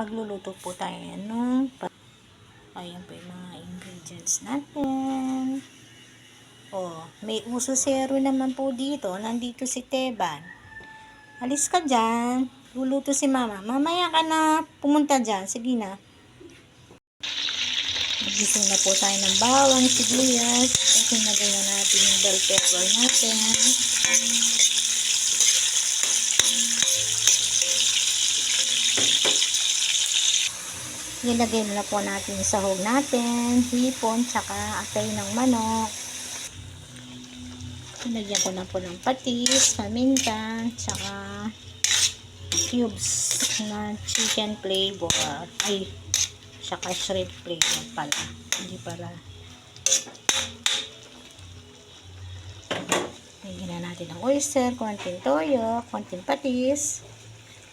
magluluto po tayo ng ayan po yung mga ingredients natin. May uso zero naman po dito. Nandito si Teban. Alis ka dyan. Luluto si mama. Mamaya ka na pumunta dyan. Sige na. Magising na po tayo ng bawang, sibuyas. Kasi nagay na natin yung bell pepper natin. Ilagay na po natin yung sahog natin, hipon, tsaka atay ng manok. Ilagyan ko na po ng patis, paminta, tsaka cubes na chicken flavor. Tsaka shrimp flavor pala. Hindi pala. Lagyan na natin ng oyster, konting toyo, konting patis.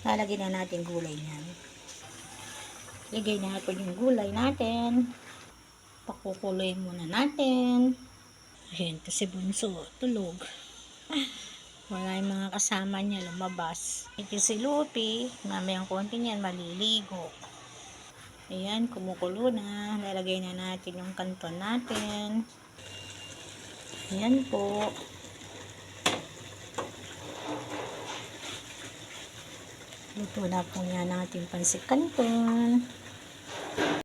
Lalagyan na natin gulay niyan. Lagay natin yung gulay natin. Pakukuloyin muna natin. Ayan, kasi bunso, tulog. Wala yung mga kasama niya, lumabas. Ito si Lupi, mamayang konti niyan, maliligo. Ayan, kumukulo na. Lalagay na natin yung kanton natin. Ayan po. Luto na po nga natin pansik kanton.